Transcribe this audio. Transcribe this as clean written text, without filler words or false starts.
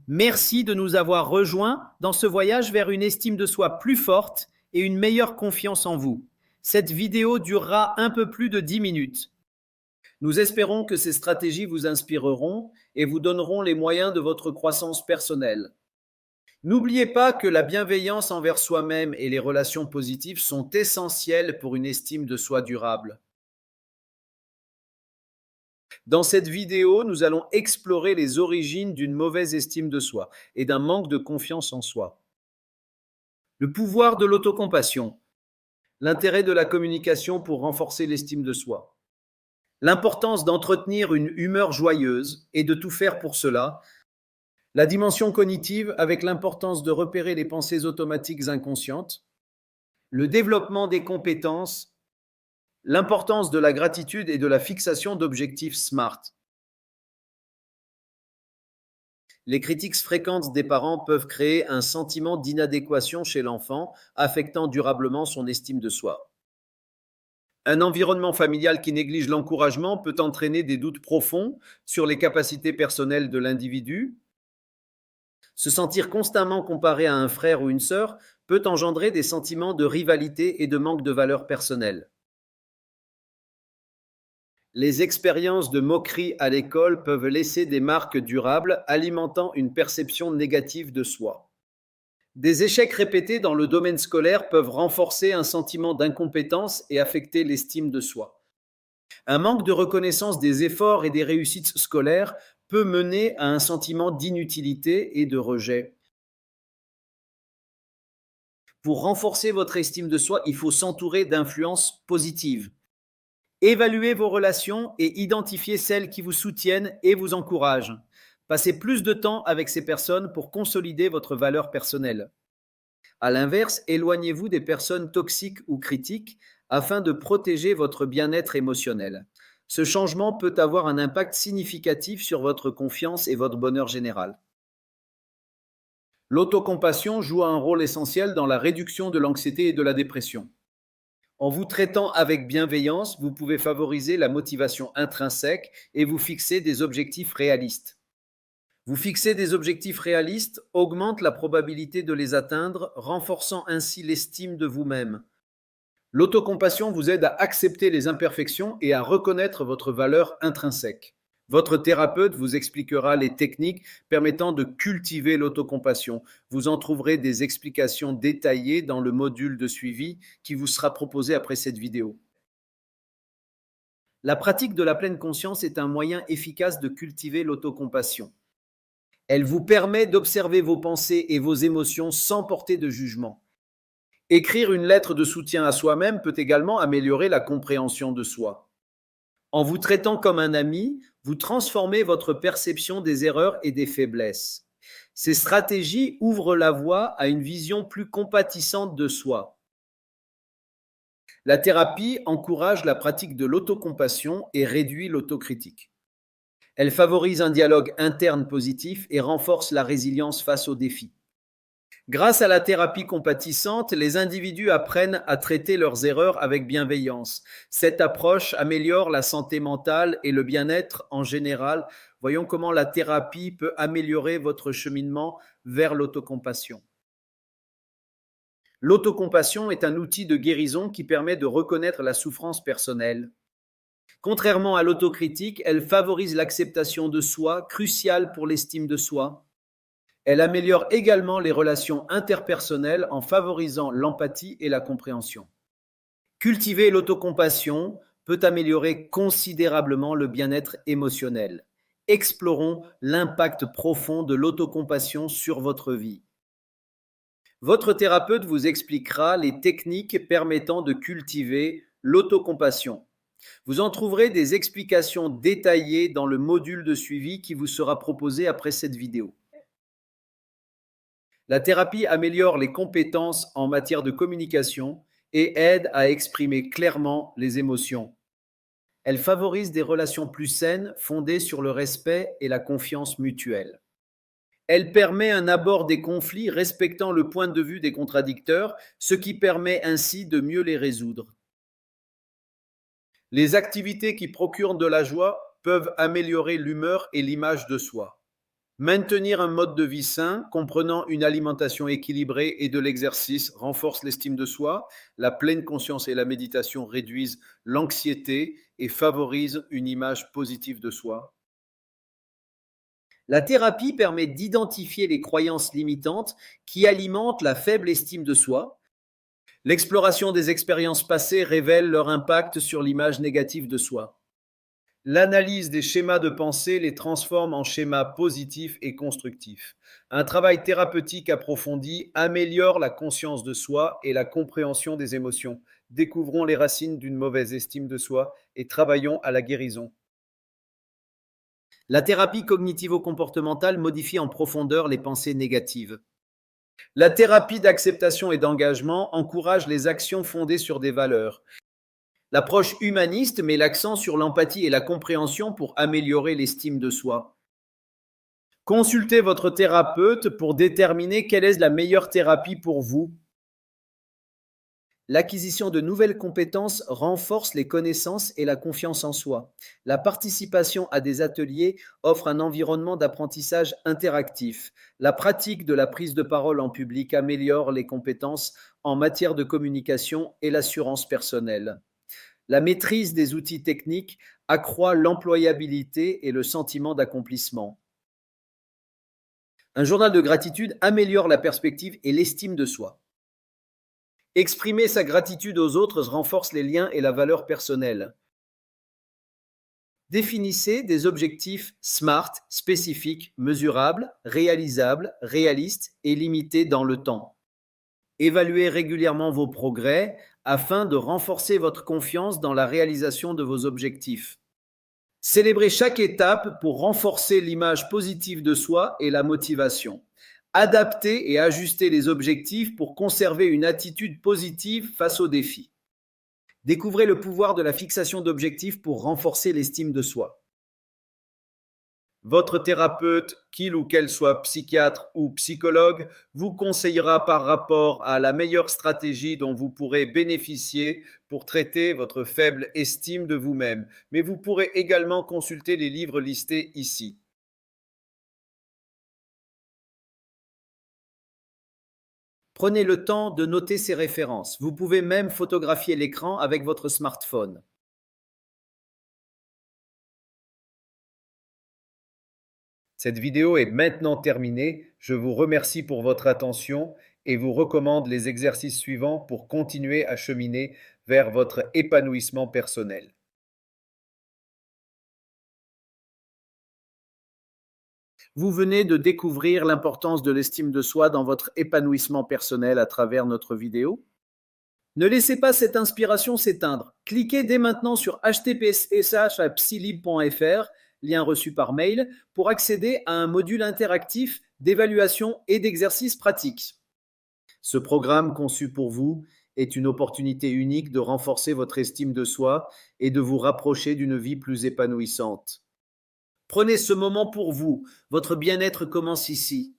Merci de nous avoir rejoints dans ce voyage vers une estime de soi plus forte et une meilleure confiance en vous. Cette vidéo durera un peu plus de 10 minutes. Nous espérons que ces stratégies vous inspireront et vous donneront les moyens de votre croissance personnelle. N'oubliez pas que la bienveillance envers soi-même et les relations positives sont essentielles pour une estime de soi durable. Dans cette vidéo, nous allons explorer les origines d'une mauvaise estime de soi et d'un manque de confiance en soi. Le pouvoir de l'autocompassion, l'intérêt de la communication pour renforcer l'estime de soi, l'importance d'entretenir une humeur joyeuse et de tout faire pour cela, la dimension cognitive avec l'importance de repérer les pensées automatiques inconscientes, le développement des compétences, l'importance de la gratitude et de la fixation d'objectifs SMART. Les critiques fréquentes des parents peuvent créer un sentiment d'inadéquation chez l'enfant, affectant durablement son estime de soi. Un environnement familial qui néglige l'encouragement peut entraîner des doutes profonds sur les capacités personnelles de l'individu. Se sentir constamment comparé à un frère ou une sœur peut engendrer des sentiments de rivalité et de manque de valeur personnelle. Les expériences de moquerie à l'école peuvent laisser des marques durables, alimentant une perception négative de soi. Des échecs répétés dans le domaine scolaire peuvent renforcer un sentiment d'incompétence et affecter l'estime de soi. Un manque de reconnaissance des efforts et des réussites scolaires peut mener à un sentiment d'inutilité et de rejet. Pour renforcer votre estime de soi, il faut s'entourer d'influences positives. Évaluez vos relations et identifiez celles qui vous soutiennent et vous encouragent. Passez plus de temps avec ces personnes pour consolider votre valeur personnelle. À l'inverse, éloignez-vous des personnes toxiques ou critiques afin de protéger votre bien-être émotionnel. Ce changement peut avoir un impact significatif sur votre confiance et votre bonheur général. L'autocompassion joue un rôle essentiel dans la réduction de l'anxiété et de la dépression. En vous traitant avec bienveillance, vous pouvez favoriser la motivation intrinsèque et vous fixer des objectifs réalistes. Vous fixer des objectifs réalistes augmente la probabilité de les atteindre, renforçant ainsi l'estime de vous-même. L'autocompassion vous aide à accepter les imperfections et à reconnaître votre valeur intrinsèque. Votre thérapeute vous expliquera les techniques permettant de cultiver l'autocompassion. Vous en trouverez des explications détaillées dans le module de suivi qui vous sera proposé après cette vidéo. La pratique de la pleine conscience est un moyen efficace de cultiver l'autocompassion. Elle vous permet d'observer vos pensées et vos émotions sans porter de jugement. Écrire une lettre de soutien à soi-même peut également améliorer la compréhension de soi. En vous traitant comme un ami, vous transformez votre perception des erreurs et des faiblesses. Ces stratégies ouvrent la voie à une vision plus compatissante de soi. La thérapie encourage la pratique de l'autocompassion et réduit l'autocritique. Elle favorise un dialogue interne positif et renforce la résilience face aux défis. Grâce à la thérapie compatissante, les individus apprennent à traiter leurs erreurs avec bienveillance. Cette approche améliore la santé mentale et le bien-être en général. Voyons comment la thérapie peut améliorer votre cheminement vers l'autocompassion. L'autocompassion est un outil de guérison qui permet de reconnaître la souffrance personnelle. Contrairement à l'autocritique, elle favorise l'acceptation de soi, cruciale pour l'estime de soi. Elle améliore également les relations interpersonnelles en favorisant l'empathie et la compréhension. Cultiver l'autocompassion peut améliorer considérablement le bien-être émotionnel. Explorons l'impact profond de l'autocompassion sur votre vie. Votre thérapeute vous expliquera les techniques permettant de cultiver l'autocompassion. Vous en trouverez des explications détaillées dans le module de suivi qui vous sera proposé après cette vidéo. La thérapie améliore les compétences en matière de communication et aide à exprimer clairement les émotions. Elle favorise des relations plus saines fondées sur le respect et la confiance mutuelle. Elle permet un abord des conflits respectant le point de vue des contradicteurs, ce qui permet ainsi de mieux les résoudre. Les activités qui procurent de la joie peuvent améliorer l'humeur et l'image de soi. Maintenir un mode de vie sain, comprenant une alimentation équilibrée et de l'exercice, renforce l'estime de soi. La pleine conscience et la méditation réduisent l'anxiété et favorisent une image positive de soi. La thérapie permet d'identifier les croyances limitantes qui alimentent la faible estime de soi. L'exploration des expériences passées révèle leur impact sur l'image négative de soi. L'analyse des schémas de pensée les transforme en schémas positifs et constructifs. Un travail thérapeutique approfondi améliore la conscience de soi et la compréhension des émotions. Découvrons les racines d'une mauvaise estime de soi et travaillons à la guérison. La thérapie cognitivo-comportementale modifie en profondeur les pensées négatives. La thérapie d'acceptation et d'engagement encourage les actions fondées sur des valeurs. L'approche humaniste met l'accent sur l'empathie et la compréhension pour améliorer l'estime de soi. Consultez votre thérapeute pour déterminer quelle est la meilleure thérapie pour vous. L'acquisition de nouvelles compétences renforce les connaissances et la confiance en soi. La participation à des ateliers offre un environnement d'apprentissage interactif. La pratique de la prise de parole en public améliore les compétences en matière de communication et l'assurance personnelle. La maîtrise des outils techniques accroît l'employabilité et le sentiment d'accomplissement. Un journal de gratitude améliore la perspective et l'estime de soi. Exprimer sa gratitude aux autres renforce les liens et la valeur personnelle. Définissez des objectifs SMART, spécifiques, mesurables, réalisables, réalistes et limités dans le temps. Évaluez régulièrement vos progrès afin de renforcer votre confiance dans la réalisation de vos objectifs. Célébrez chaque étape pour renforcer l'image positive de soi et la motivation. Adapter et ajuster les objectifs pour conserver une attitude positive face aux défis. Découvrez le pouvoir de la fixation d'objectifs pour renforcer l'estime de soi. Votre thérapeute, qu'il ou qu'elle soit psychiatre ou psychologue, vous conseillera par rapport à la meilleure stratégie dont vous pourrez bénéficier pour traiter votre faible estime de vous-même. Mais vous pourrez également consulter les livres listés ici. Prenez le temps de noter ces références. Vous pouvez même photographier l'écran avec votre smartphone. Cette vidéo est maintenant terminée. Je vous remercie pour votre attention et vous recommande les exercices suivants pour continuer à cheminer vers votre épanouissement personnel. Vous venez de découvrir l'importance de l'estime de soi dans votre épanouissement personnel à travers notre vidéo. Ne laissez pas cette inspiration s'éteindre. Cliquez dès maintenant sur https://psylib.fr, lien reçu par mail, pour accéder à un module interactif d'évaluation et d'exercices pratiques. Ce programme conçu pour vous est une opportunité unique de renforcer votre estime de soi et de vous rapprocher d'une vie plus épanouissante. Prenez ce moment pour vous. Votre bien-être commence ici.